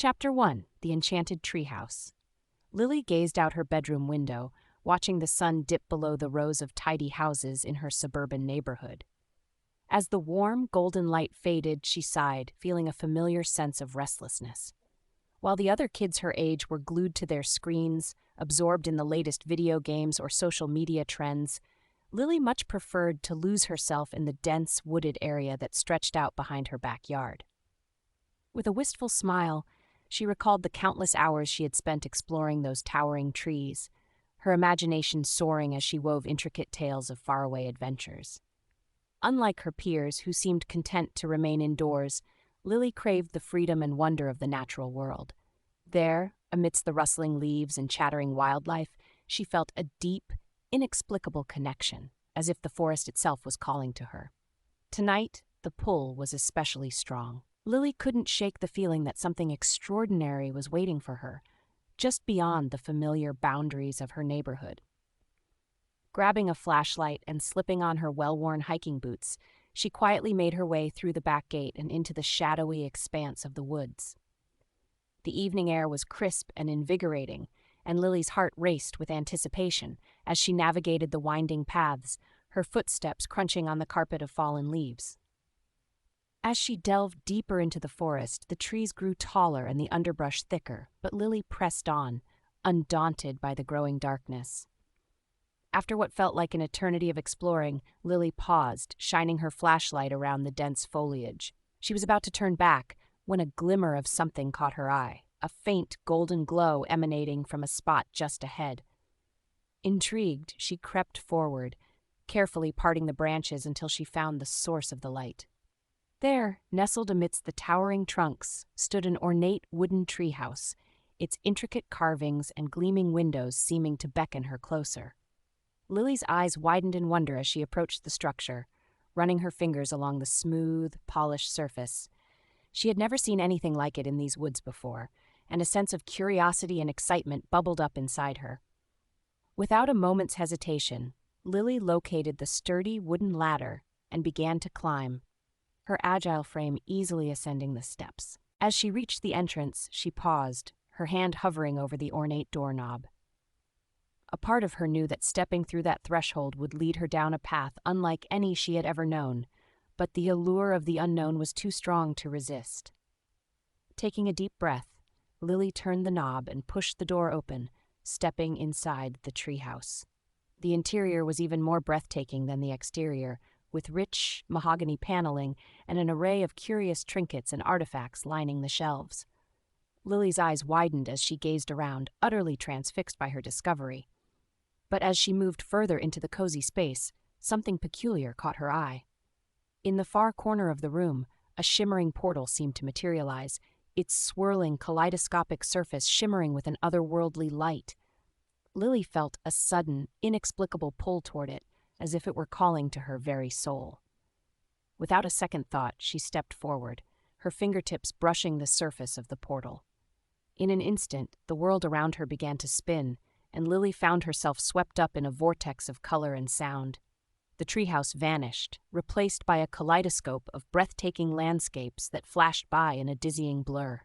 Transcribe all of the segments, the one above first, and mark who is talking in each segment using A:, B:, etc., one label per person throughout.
A: Chapter 1: The Enchanted Treehouse. Lily gazed out her bedroom window, watching the sun dip below the rows of tidy houses in her suburban neighborhood. As the warm, golden light faded, she sighed, feeling a familiar sense of restlessness. While the other kids her age were glued to their screens, absorbed in the latest video games or social media trends, Lily much preferred to lose herself in the dense, wooded area that stretched out behind her backyard. With a wistful smile, she recalled the countless hours she had spent exploring those towering trees, her imagination soaring as she wove intricate tales of faraway adventures. Unlike her peers, who seemed content to remain indoors, Lily craved the freedom and wonder of the natural world. There, amidst the rustling leaves and chattering wildlife, she felt a deep, inexplicable connection, as if the forest itself was calling to her. Tonight, the pull was especially strong. Lily couldn't shake the feeling that something extraordinary was waiting for her, just beyond the familiar boundaries of her neighborhood. Grabbing a flashlight and slipping on her well-worn hiking boots, she quietly made her way through the back gate and into the shadowy expanse of the woods. The evening air was crisp and invigorating, and Lily's heart raced with anticipation as she navigated the winding paths, her footsteps crunching on the carpet of fallen leaves. As she delved deeper into the forest, the trees grew taller and the underbrush thicker, but Lily pressed on, undaunted by the growing darkness. After what felt like an eternity of exploring, Lily paused, shining her flashlight around the dense foliage. She was about to turn back when a glimmer of something caught her eye, a faint golden glow emanating from a spot just ahead. Intrigued, she crept forward, carefully parting the branches until she found the source of the light. There, nestled amidst the towering trunks, stood an ornate wooden treehouse, its intricate carvings and gleaming windows seeming to beckon her closer. Lily's eyes widened in wonder as she approached the structure, running her fingers along the smooth, polished surface. She had never seen anything like it in these woods before, and a sense of curiosity and excitement bubbled up inside her. Without a moment's hesitation, Lily located the sturdy wooden ladder and began to climb, her agile frame easily ascending the steps. As she reached the entrance, she paused, her hand hovering over the ornate doorknob. A part of her knew that stepping through that threshold would lead her down a path unlike any she had ever known, but the allure of the unknown was too strong to resist. Taking a deep breath, Lily turned the knob and pushed the door open, stepping inside the treehouse. The interior was even more breathtaking than the exterior, with rich mahogany paneling and an array of curious trinkets and artifacts lining the shelves. Lily's eyes widened as she gazed around, utterly transfixed by her discovery. But as she moved further into the cozy space, something peculiar caught her eye. In the far corner of the room, a shimmering portal seemed to materialize, its swirling, kaleidoscopic surface shimmering with an otherworldly light. Lily felt a sudden, inexplicable pull toward it, as if it were calling to her very soul. Without a second thought, she stepped forward, her fingertips brushing the surface of the portal. In an instant, the world around her began to spin, and Lily found herself swept up in a vortex of color and sound. The treehouse vanished, replaced by a kaleidoscope of breathtaking landscapes that flashed by in a dizzying blur.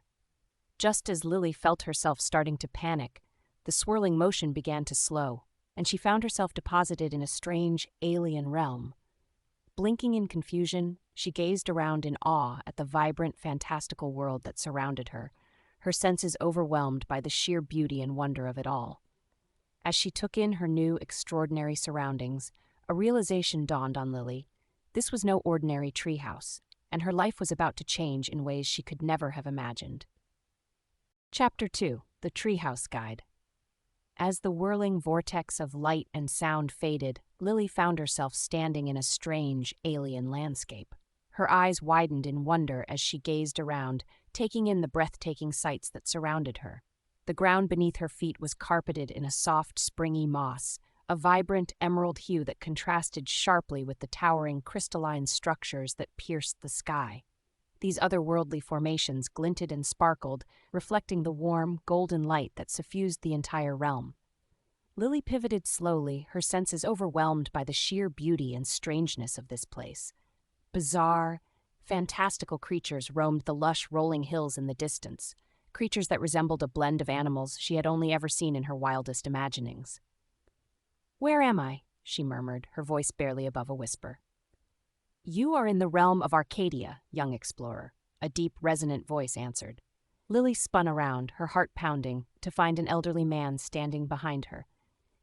A: Just as Lily felt herself starting to panic, the swirling motion began to slow, and she found herself deposited in a strange, alien realm. Blinking in confusion, she gazed around in awe at the vibrant, fantastical world that surrounded her, her senses overwhelmed by the sheer beauty and wonder of it all. As she took in her new, extraordinary surroundings, a realization dawned on Lily. This was no ordinary treehouse, and her life was about to change in ways she could never have imagined. Chapter 2: The Treehouse Guide. As the whirling vortex of light and sound faded, Lily found herself standing in a strange, alien landscape. Her eyes widened in wonder as she gazed around, taking in the breathtaking sights that surrounded her. The ground beneath her feet was carpeted in a soft, springy moss, a vibrant emerald hue that contrasted sharply with the towering crystalline structures that pierced the sky. These otherworldly formations glinted and sparkled, reflecting the warm, golden light that suffused the entire realm. Lily pivoted slowly, her senses overwhelmed by the sheer beauty and strangeness of this place. Bizarre, fantastical creatures roamed the lush rolling hills in the distance, creatures that resembled a blend of animals she had only ever seen in her wildest imaginings. "Where am I?" she murmured, her voice barely above a whisper. "You are in the realm of Arcadia, young explorer," a deep, resonant voice answered. Lily spun around, her heart pounding, to find an elderly man standing behind her.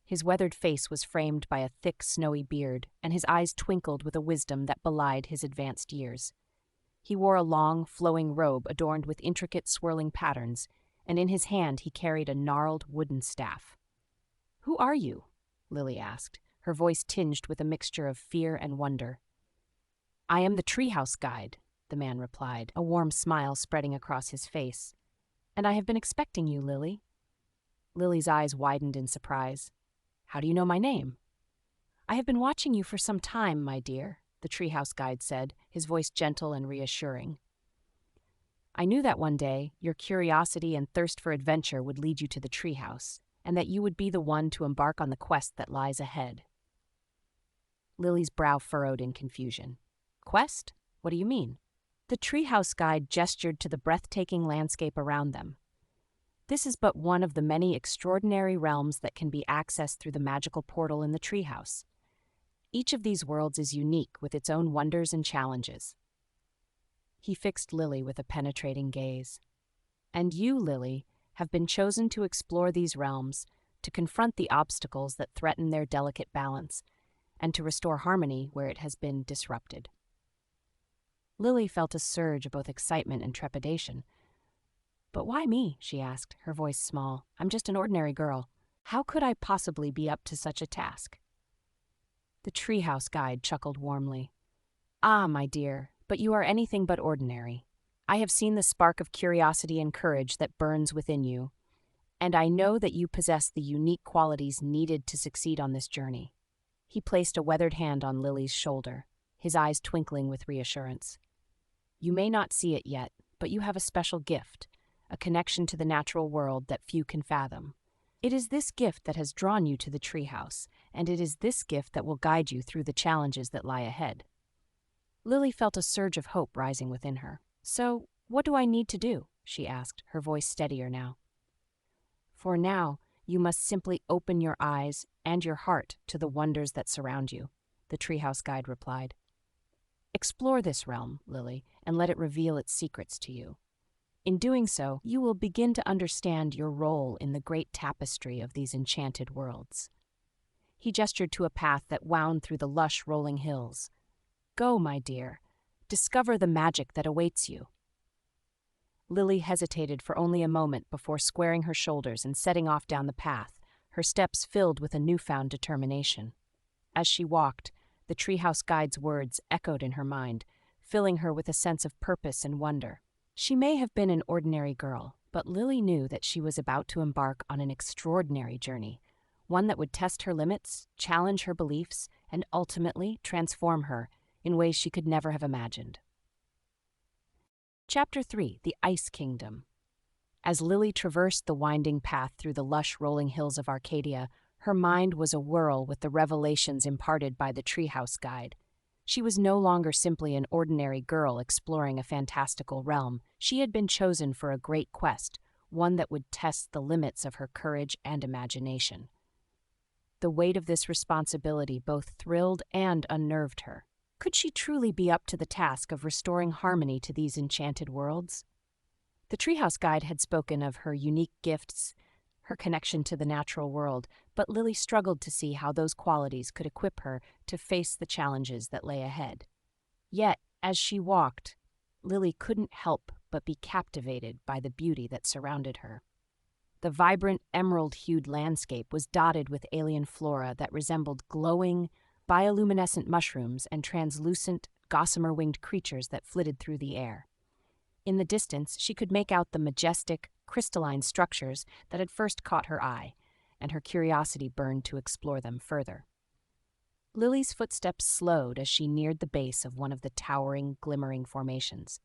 A: His weathered face was framed by a thick, snowy beard, and his eyes twinkled with a wisdom that belied his advanced years. He wore a long, flowing robe adorned with intricate, swirling patterns, and in his hand he carried a gnarled wooden staff. "Who are you?" Lily asked, her voice tinged with a mixture of fear and wonder. "I am the Treehouse Guide," the man replied, a warm smile spreading across his face. "And I have been expecting you, Lily." Lily's eyes widened in surprise. "How do you know my name?" "I have been watching you for some time, my dear," the Treehouse Guide said, his voice gentle and reassuring. "I knew that one day your curiosity and thirst for adventure would lead you to the treehouse, and that you would be the one to embark on the quest that lies ahead." Lily's brow furrowed in confusion. "Quest? What do you mean?" The Treehouse Guide gestured to the breathtaking landscape around them. "This is but one of the many extraordinary realms that can be accessed through the magical portal in the treehouse. Each of these worlds is unique with its own wonders and challenges." He fixed Lily with a penetrating gaze. "And you, Lily, have been chosen to explore these realms, to confront the obstacles that threaten their delicate balance, and to restore harmony where it has been disrupted." Lily felt a surge of both excitement and trepidation. "But why me?" she asked, her voice small. "I'm just an ordinary girl. How could I possibly be up to such a task?" The Treehouse Guide chuckled warmly. "Ah, my dear, but you are anything but ordinary. I have seen the spark of curiosity and courage that burns within you, and I know that you possess the unique qualities needed to succeed on this journey." He placed a weathered hand on Lily's shoulder, his eyes twinkling with reassurance. "You may not see it yet, but you have a special gift, a connection to the natural world that few can fathom. It is this gift that has drawn you to the treehouse, and it is this gift that will guide you through the challenges that lie ahead." Lily felt a surge of hope rising within her. "So, what do I need to do?" she asked, her voice steadier now. "For now, you must simply open your eyes and your heart to the wonders that surround you," the Treehouse Guide replied. "Explore this realm, Lily, and let it reveal its secrets to you. In doing so, you will begin to understand your role in the great tapestry of these enchanted worlds." He gestured to a path that wound through the lush, rolling hills. "Go, my dear. Discover the magic that awaits you." Lily hesitated for only a moment before squaring her shoulders and setting off down the path, her steps filled with a newfound determination. As she walked, the Treehouse Guide's words echoed in her mind, filling her with a sense of purpose and wonder. She may have been an ordinary girl, but Lily knew that she was about to embark on an extraordinary journey, one that would test her limits, challenge her beliefs, and ultimately transform her in ways she could never have imagined. Chapter 3: The Ice Kingdom. As Lily traversed the winding path through the lush rolling hills of Arcadia, her mind was awhirl with the revelations imparted by the Treehouse Guide. She was no longer simply an ordinary girl exploring a fantastical realm. She had been chosen for a great quest, one that would test the limits of her courage and imagination. The weight of this responsibility both thrilled and unnerved her. Could she truly be up to the task of restoring harmony to these enchanted worlds? The Treehouse Guide had spoken of her unique gifts, her connection to the natural world, but Lily struggled to see how those qualities could equip her to face the challenges that lay ahead. Yet, as she walked, Lily couldn't help but be captivated by the beauty that surrounded her. The vibrant, emerald-hued landscape was dotted with alien flora that resembled glowing, bioluminescent mushrooms and translucent, gossamer-winged creatures that flitted through the air. In the distance, she could make out the majestic, crystalline structures that had first caught her eye, and her curiosity burned to explore them further. Lily's footsteps slowed as she neared the base of one of the towering, glimmering formations.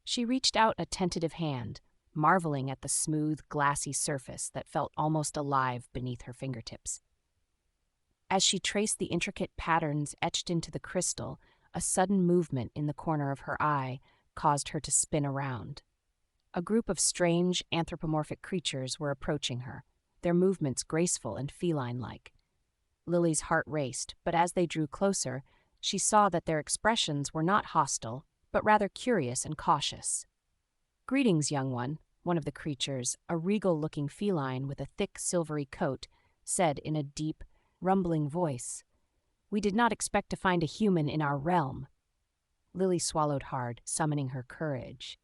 A: She reached out a tentative hand, marveling at the smooth, glassy surface that felt almost alive beneath her fingertips. As she traced the intricate patterns etched into the crystal, a sudden movement in the corner of her eye caused her to spin around. A group of strange, anthropomorphic creatures were approaching her, their movements graceful and feline-like. Lily's heart raced, but as they drew closer, she saw that their expressions were not hostile, but rather curious and cautious. "Greetings, young one of the creatures, a regal-looking feline with a thick silvery coat, said in a deep, rumbling voice. "We did not expect to find a human in our realm." Lily swallowed hard, summoning her courage.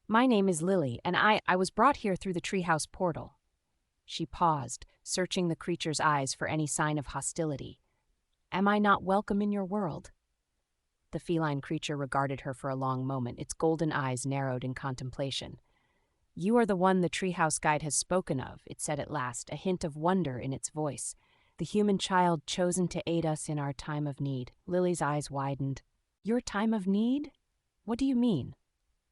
A: "My name is Lily, and I was brought here through the treehouse portal." She paused, searching the creature's eyes for any sign of hostility. "Am I not welcome in your world?" The feline creature regarded her for a long moment, its golden eyes narrowed in contemplation. "You are the one the treehouse guide has spoken of," it said at last, a hint of wonder in its voice. "The human child chosen to aid us in our time of need." Lily's eyes widened. "Your time of need? What do you mean?"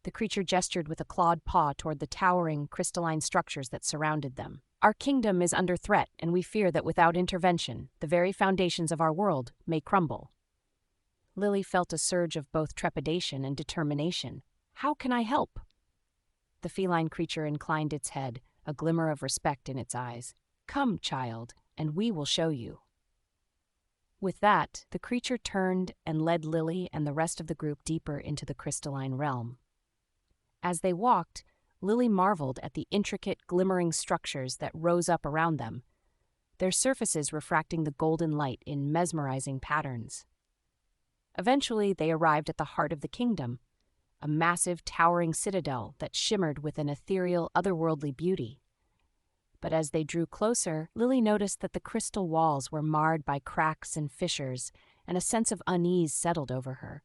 A: The creature gestured with a clawed paw toward the towering, crystalline structures that surrounded them. "Our kingdom is under threat, and we fear that without intervention, the very foundations of our world may crumble." Lily felt a surge of both trepidation and determination. "How can I help?" The feline creature inclined its head, a glimmer of respect in its eyes. "Come, child, and we will show you." With that, the creature turned and led Lily and the rest of the group deeper into the crystalline realm. As they walked, Lily marveled at the intricate, glimmering structures that rose up around them, their surfaces refracting the golden light in mesmerizing patterns. Eventually, they arrived at the heart of the kingdom, a massive, towering citadel that shimmered with an ethereal, otherworldly beauty. But as they drew closer, Lily noticed that the crystal walls were marred by cracks and fissures, and a sense of unease settled over her.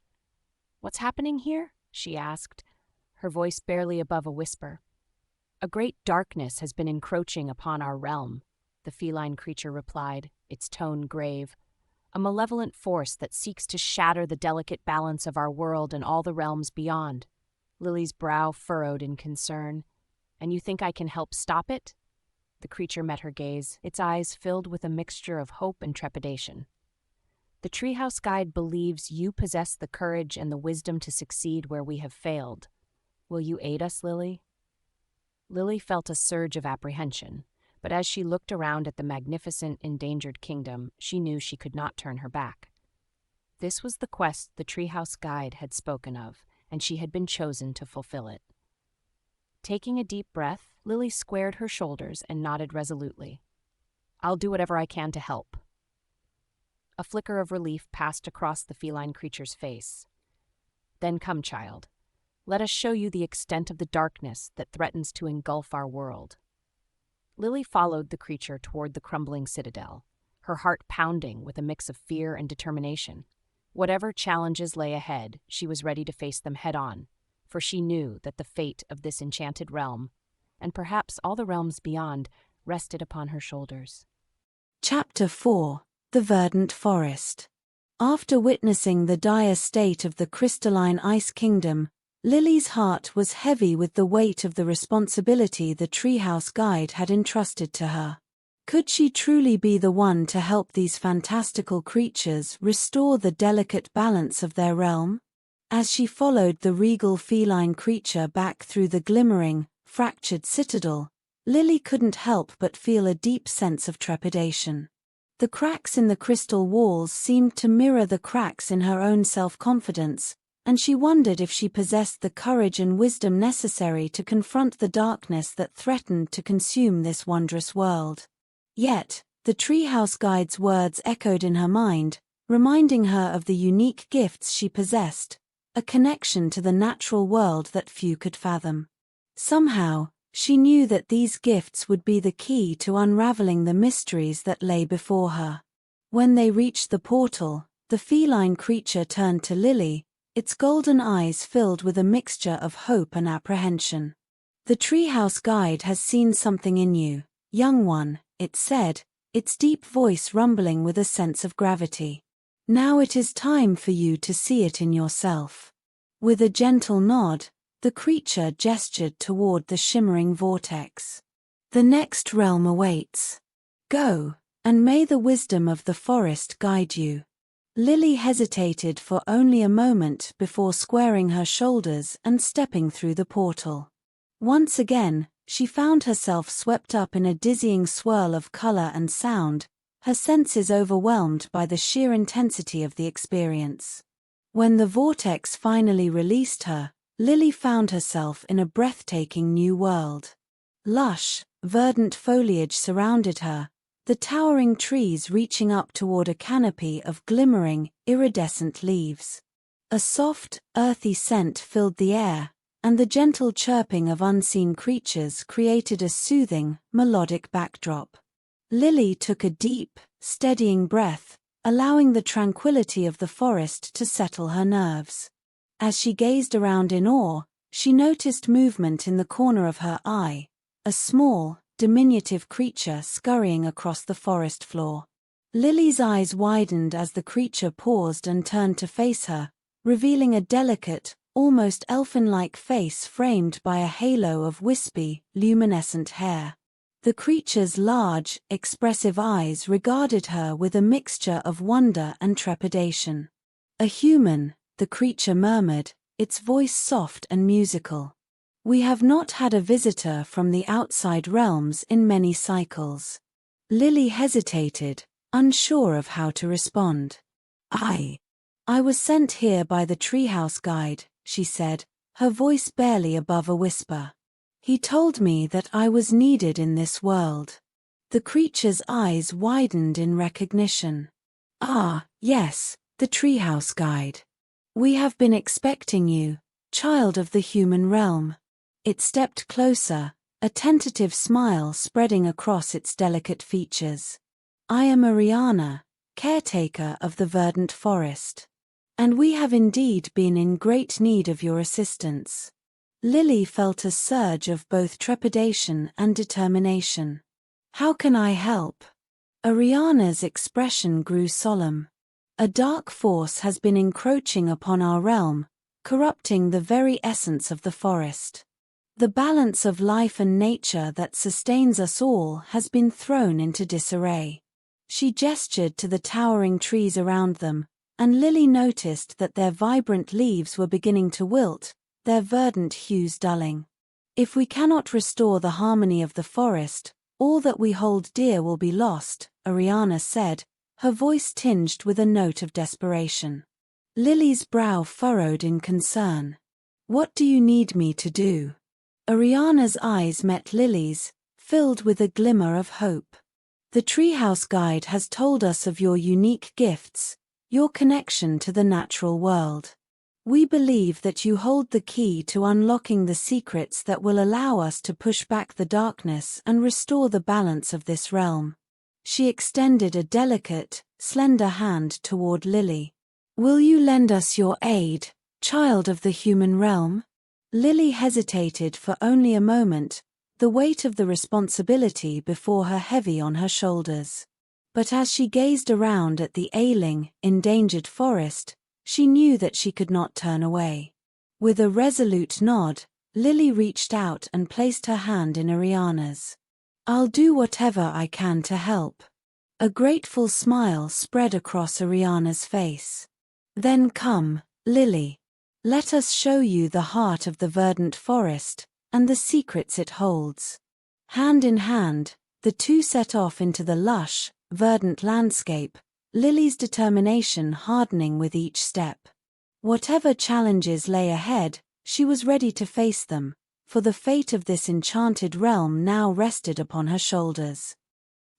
A: "What's happening here?" she asked, her voice barely above a whisper. "A great darkness has been encroaching upon our realm," the feline creature replied, its tone grave. "A malevolent force that seeks to shatter the delicate balance of our world and all the realms beyond." Lily's brow furrowed in concern. "And you think I can help stop it?" The creature met her gaze, its eyes filled with a mixture of hope and trepidation. "The Treehouse Guide believes you possess the courage and the wisdom to succeed where we have failed. Will you aid us, Lily?" Lily felt a surge of apprehension, but as she looked around at the magnificent, endangered kingdom, she knew she could not turn her back. This was the quest the Treehouse Guide had spoken of, and she had been chosen to fulfill it. Taking a deep breath, Lily squared her shoulders and nodded resolutely. "I'll do whatever I can to help." A flicker of relief passed across the feline creature's face. "Then come, child. Let us show you the extent of the darkness that threatens to engulf our world." Lily followed the creature toward the crumbling citadel, her heart pounding with a mix of fear and determination. Whatever challenges lay ahead, she was ready to face them head-on, for she knew that the fate of this enchanted realm, and perhaps all the realms beyond, rested upon her shoulders.
B: Chapter 4: The Verdant Forest. After witnessing the dire state of the crystalline ice kingdom, Lily's heart was heavy with the weight of the responsibility the Treehouse Guide had entrusted to her. Could she truly be the one to help these fantastical creatures restore the delicate balance of their realm? As she followed the regal feline creature back through the glimmering, fractured citadel, Lily couldn't help but feel a deep sense of trepidation. The cracks in the crystal walls seemed to mirror the cracks in her own self-confidence, and she wondered if she possessed the courage and wisdom necessary to confront the darkness that threatened to consume this wondrous world. Yet, the Treehouse Guide's words echoed in her mind, reminding her of the unique gifts she possessed, a connection to the natural world that few could fathom. Somehow, she knew that these gifts would be the key to unraveling the mysteries that lay before her. When they reached the portal, the feline creature turned to Lily, its golden eyes filled with a mixture of hope and apprehension. "The Treehouse Guide has seen something in you, young one," it said, its deep voice rumbling with a sense of gravity. "Now it is time for you to see it in yourself." With a gentle nod, the creature gestured toward the shimmering vortex. "The next realm awaits. Go, and may the wisdom of the forest guide you." Lily hesitated for only a moment before squaring her shoulders and stepping through the portal. Once again, she found herself swept up in a dizzying swirl of color and sound, her senses overwhelmed by the sheer intensity of the experience. When the vortex finally released her, Lily found herself in a breathtaking new world. Lush, verdant foliage surrounded her, the towering trees reaching up toward a canopy of glimmering, iridescent leaves. A soft, earthy scent filled the air, and the gentle chirping of unseen creatures created a soothing, melodic backdrop. Lily took a deep, steadying breath, allowing the tranquility of the forest to settle her nerves. As she gazed around in awe, she noticed movement in the corner of her eye, a small, diminutive creature scurrying across the forest floor. Lily's eyes widened as the creature paused and turned to face her, revealing a delicate, almost elfin-like face framed by a halo of wispy, luminescent hair. The creature's large, expressive eyes regarded her with a mixture of wonder and trepidation. "A human," the creature murmured, its voice soft and musical. "We have not had a visitor from the outside realms in many cycles." Lily hesitated, unsure of how to respond. I was sent here by the treehouse guide," she said, her voice barely above a whisper. "He told me that I was needed in this world." The creature's eyes widened in recognition. "Ah, yes, the treehouse guide. We have been expecting you, child of the human realm." It stepped closer, a tentative smile spreading across its delicate features. "I am Ariana, caretaker of the verdant forest. And we have indeed been in great need of your assistance." Lily felt a surge of both trepidation and determination. "How can I help?" Ariana's expression grew solemn. "A dark force has been encroaching upon our realm, corrupting the very essence of the forest. The balance of life and nature that sustains us all has been thrown into disarray." She gestured to the towering trees around them, and Lily noticed that their vibrant leaves were beginning to wilt, their verdant hues dulling. "If we cannot restore the harmony of the forest, all that we hold dear will be lost," Ariana said, her voice tinged with a note of desperation. Lily's brow furrowed in concern. "What do you need me to do?" Ariana's eyes met Lily's, filled with a glimmer of hope. "The treehouse guide has told us of your unique gifts, your connection to the natural world. We believe that you hold the key to unlocking the secrets that will allow us to push back the darkness and restore the balance of this realm." She extended a delicate, slender hand toward Lily. "Will you lend us your aid, child of the human realm?" Lily hesitated for only a moment, the weight of the responsibility before her heavy on her shoulders. But as she gazed around at the ailing, endangered forest, she knew that she could not turn away. With a resolute nod, Lily reached out and placed her hand in Ariana's. "I'll do whatever I can to help." A grateful smile spread across Ariana's face. "Then come, Lily. Let us show you the heart of the verdant forest, and the secrets it holds." Hand in hand, the two set off into the lush, verdant landscape, Lily's determination hardening with each step. Whatever challenges lay ahead, she was ready to face them, for the fate of this enchanted realm now rested upon her shoulders.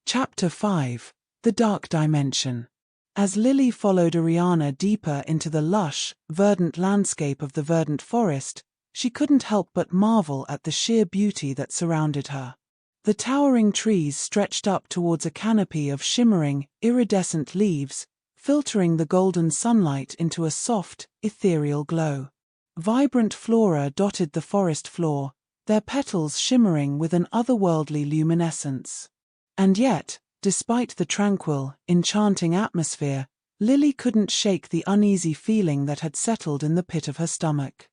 C: Chapter 5: The Dark Dimension. As Lily followed Ariana deeper into the lush, verdant landscape of the verdant forest, she couldn't help but marvel at the sheer beauty that surrounded her. The towering trees stretched up towards a canopy of shimmering, iridescent leaves, filtering the golden sunlight into a soft, ethereal glow. Vibrant flora dotted the forest floor, their petals shimmering with an otherworldly luminescence. And yet, despite the tranquil, enchanting atmosphere, Lily couldn't shake the uneasy feeling that had settled in the pit of her stomach.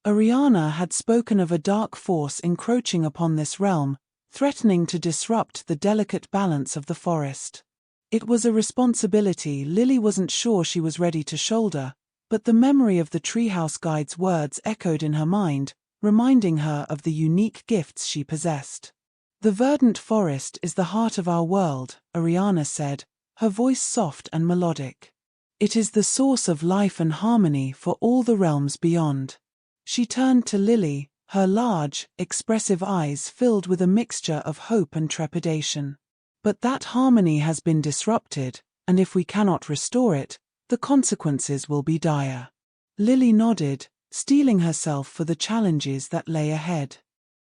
C: Ariana had spoken of a dark force encroaching upon this realm, threatening to disrupt the delicate balance of the forest. It was a responsibility Lily wasn't sure she was ready to shoulder, but the memory of the treehouse guide's words echoed in her mind, reminding her of the unique gifts she possessed. "The verdant forest is the heart of our world," Ariana said, her voice soft and melodic. "It is the source of life and harmony for all the realms beyond." She turned to Lily, her large, expressive eyes filled with a mixture of hope and trepidation. "But that harmony has been disrupted, and if we cannot restore it, the consequences will be dire." Lily nodded, steeling herself for the challenges that lay ahead.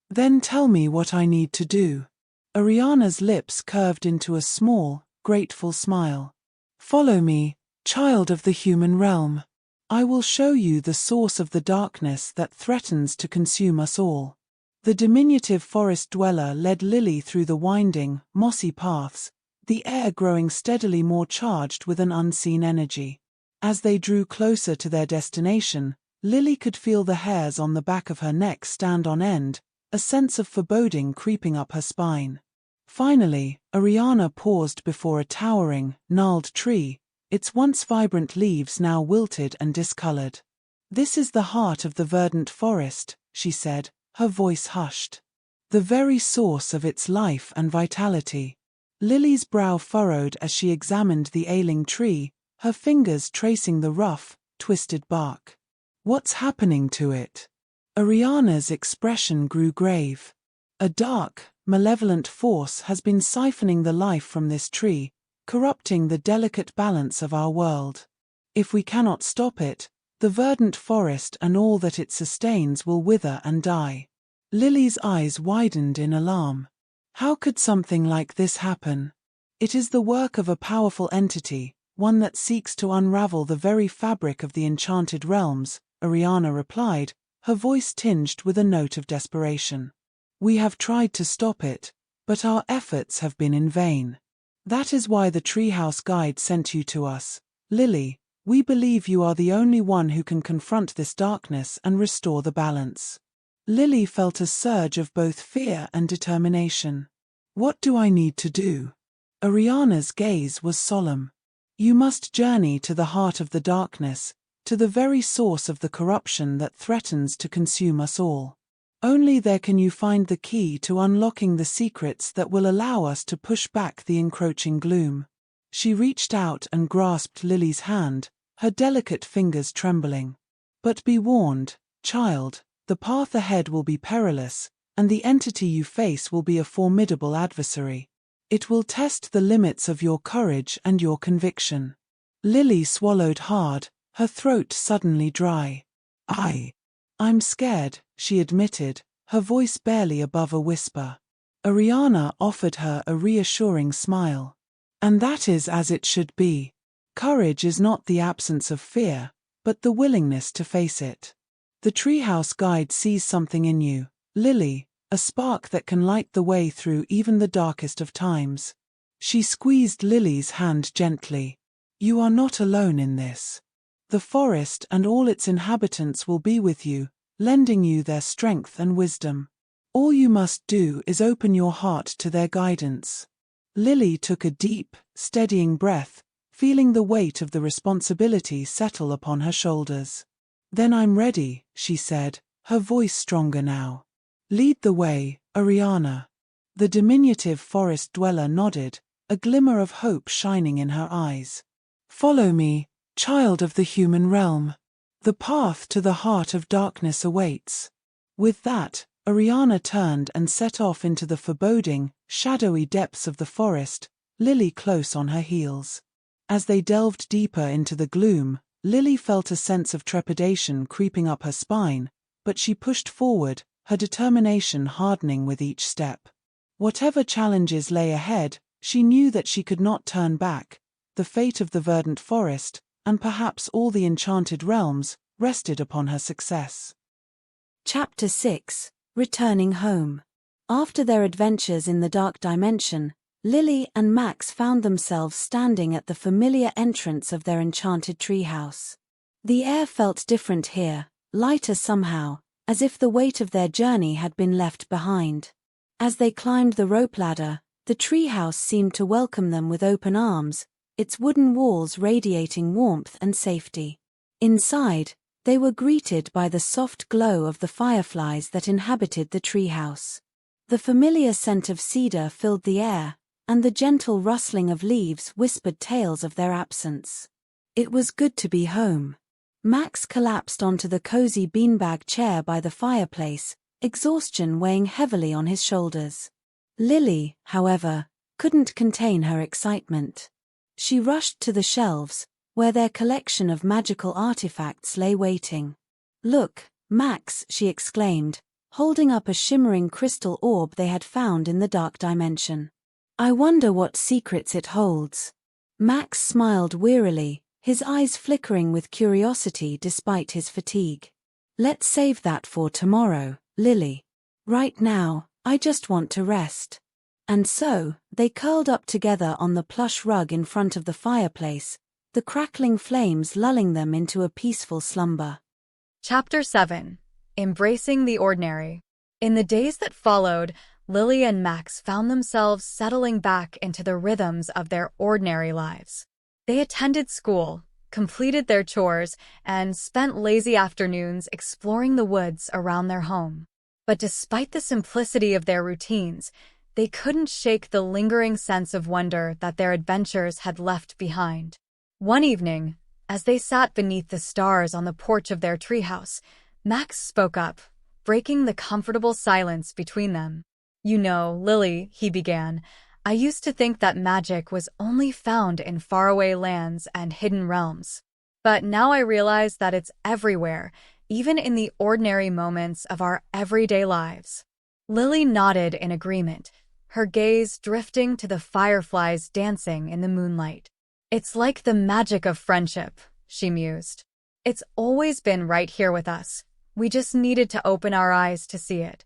C: "Then tell me what I need to do." Ariana's lips curved into a small, grateful smile. "Follow me, child of the human realm. I will show you the source of the darkness that threatens to consume us all." The diminutive forest dweller led Lily through the winding, mossy paths, the air growing steadily more charged with an unseen energy. As they drew closer to their destination, Lily could feel the hairs on the back of her neck stand on end, a sense of foreboding creeping up her spine. Finally, Ariana paused before a towering, gnarled tree, its once vibrant leaves now wilted and discolored. "This is the heart of the verdant forest," she said, her voice hushed. "The very source of its life and vitality." Lily's brow furrowed as she examined the ailing tree, her fingers tracing the rough, twisted bark. "What's happening to it?" Ariana's expression grew grave. "A dark, malevolent force has been siphoning the life from this tree, corrupting the delicate balance of our world. If we cannot stop it, the verdant forest and all that it sustains will wither and die." Lily's eyes widened in alarm. How could something like this happen? "It is the work of a powerful entity, one that seeks to unravel the very fabric of the enchanted realms," Ariana replied, her voice tinged with a note of desperation. "We have tried to stop it, but our efforts have been in vain. That is why the Treehouse Guide sent you to us, Lily. We believe you are the only one who can confront this darkness and restore the balance." Lily felt a surge of both fear and determination. "What do I need to do?" Ariana's gaze was solemn. "You must journey to the heart of the darkness, to the very source of the corruption that threatens to consume us all. Only there can you find the key to unlocking the secrets that will allow us to push back the encroaching gloom." She reached out and grasped Lily's hand, her delicate fingers trembling. "But be warned, child, the path ahead will be perilous, and the entity you face will be a formidable adversary. It will test the limits of your courage and your conviction." Lily swallowed hard, her throat suddenly dry. I'm scared," she admitted, her voice barely above a whisper. Ariana offered her a reassuring smile. "And that is as it should be. Courage is not the absence of fear, but the willingness to face it. The Treehouse Guide sees something in you, Lily, a spark that can light the way through even the darkest of times." She squeezed Lily's hand gently. "You are not alone in this. The forest and all its inhabitants will be with you, lending you their strength and wisdom. All you must do is open your heart to their guidance." Lily took a deep, steadying breath, feeling the weight of the responsibility settle upon her shoulders. "Then I'm ready," she said, her voice stronger now. "Lead the way, Ariana." The diminutive forest dweller nodded, a glimmer of hope shining in her eyes. "Follow me, child of the human realm. The path to the heart of darkness awaits." With that, Ariana turned and set off into the foreboding, shadowy depths of the forest, Lily close on her heels. As they delved deeper into the gloom, Lily felt a sense of trepidation creeping up her spine, but she pushed forward, her determination hardening with each step. Whatever challenges lay ahead, she knew that she could not turn back. The fate of the verdant forest, and perhaps all the enchanted realms, rested upon her success.
B: Chapter 6: Returning Home. After their adventures in the Dark Dimension, Lily and Max found themselves standing at the familiar entrance of their enchanted treehouse. The air felt different here, lighter somehow, as if the weight of their journey had been left behind. As they climbed the rope ladder, the treehouse seemed to welcome them with open arms, its wooden walls radiating warmth and safety. Inside, They were greeted by the soft glow of the fireflies that inhabited the treehouse. The familiar scent of cedar filled the air, and the gentle rustling of leaves whispered tales of their absence. It was good to be home. Max collapsed onto the cozy beanbag chair by the fireplace, exhaustion weighing heavily on his shoulders. Lily, however, couldn't contain her excitement. She rushed to the shelves, where their collection of magical artifacts lay waiting. "Look, Max," she exclaimed, holding up a shimmering crystal orb they had found in the dark dimension. "I wonder what secrets it holds." Max smiled wearily, his eyes flickering with curiosity despite his fatigue. "Let's save that for tomorrow, Lily. Right now, I just want to rest." And so, they curled up together on the plush rug in front of the fireplace, the crackling flames lulling them into a peaceful slumber.
D: Chapter 7. Embracing the Ordinary. In the days that followed, Lily and Max found themselves settling back into the rhythms of their ordinary lives. They attended school, completed their chores, and spent lazy afternoons exploring the woods around their home. But despite the simplicity of their routines, they couldn't shake the lingering sense of wonder that their adventures had left behind. One evening, as they sat beneath the stars on the porch of their treehouse, Max spoke up, breaking the comfortable silence between them. "You know, Lily," he began, "I used to think that magic was only found in faraway lands and hidden realms. But now I realize that it's everywhere, even in the ordinary moments of our everyday lives." Lily nodded in agreement, her gaze drifting to the fireflies dancing in the moonlight. "It's like the magic of friendship," she mused. "It's always been right here with us. We just needed to open our eyes to see it."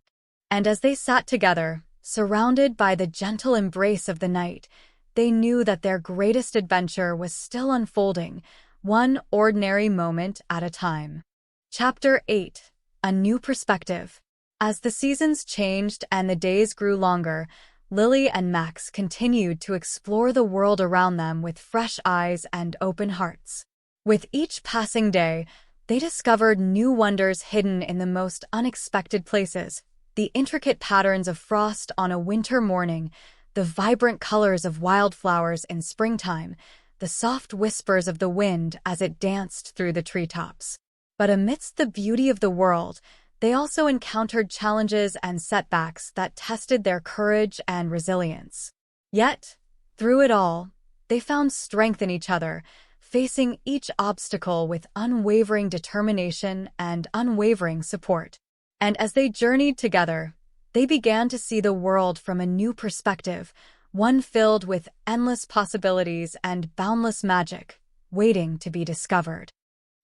D: And as they sat together, surrounded by the gentle embrace of the night, they knew that their greatest adventure was still unfolding, one ordinary moment at a time. Chapter 8. A New Perspective. As the seasons changed and the days grew longer, Lily and Max continued to explore the world around them with fresh eyes and open hearts. With each passing day, they discovered new wonders hidden in the most unexpected places: the intricate patterns of frost on a winter morning, the vibrant colors of wildflowers in springtime, the soft whispers of the wind as it danced through the treetops. But amidst the beauty of the world, they also encountered challenges and setbacks that tested their courage and resilience. Yet, through it all, they found strength in each other, facing each obstacle with unwavering determination and unwavering support. And as they journeyed together, they began to see the world from a new perspective, one filled with endless possibilities and boundless magic, waiting to be discovered.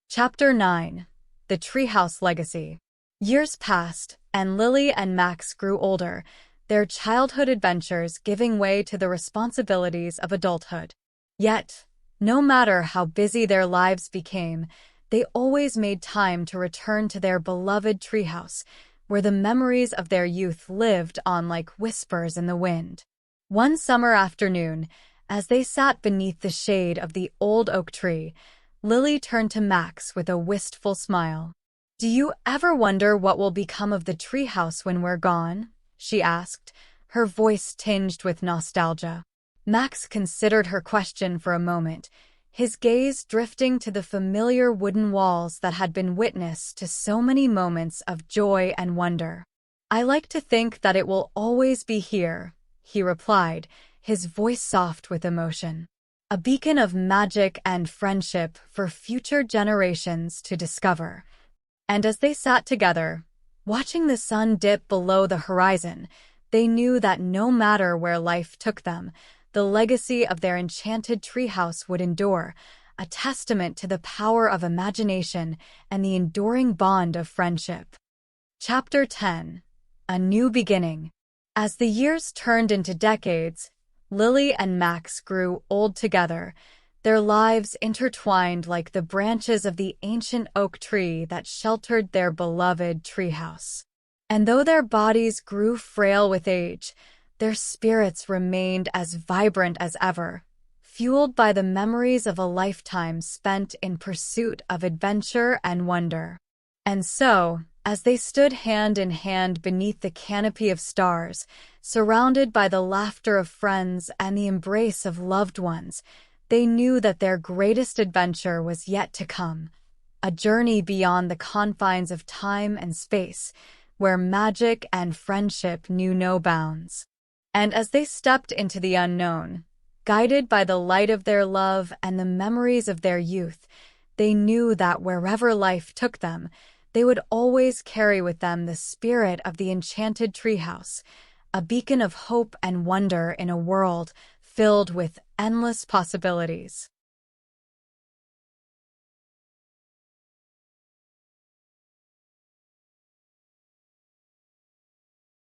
D: Chapter 9. The Treehouse Legacy. Years passed, and Lily and Max grew older, their childhood adventures giving way to the responsibilities of adulthood. Yet, no matter how busy their lives became, they always made time to return to their beloved treehouse, where the memories of their youth lived on like whispers in the wind. One summer afternoon, as they sat beneath the shade of the old oak tree, Lily turned to Max with a wistful smile. "Do you ever wonder what will become of the treehouse when we're gone?" she asked, her voice tinged with nostalgia. Max considered her question for a moment, his gaze drifting to the familiar wooden walls that had been witness to so many moments of joy and wonder. "I like to think that it will always be here," he replied, his voice soft with emotion. "A beacon of magic and friendship for future generations to discover." And as they sat together, watching the sun dip below the horizon, they knew that no matter where life took them, the legacy of their enchanted treehouse would endure, a testament to the power of imagination and the enduring bond of friendship. Chapter 10. A New Beginning. As the years turned into decades, Lily and Max grew old together, their lives intertwined like the branches of the ancient oak tree that sheltered their beloved treehouse. And though their bodies grew frail with age, their spirits remained as vibrant as ever, fueled by the memories of a lifetime spent in pursuit of adventure and wonder. And so, as they stood hand in hand beneath the canopy of stars, surrounded by the laughter of friends and the embrace of loved ones, they knew that their greatest adventure was yet to come, a journey beyond the confines of time and space, where magic and friendship knew no bounds. And as they stepped into the unknown, guided by the light of their love and the memories of their youth, they knew that wherever life took them, they would always carry with them the spirit of the Enchanted Treehouse, a beacon of hope and wonder in a world filled with endless possibilities.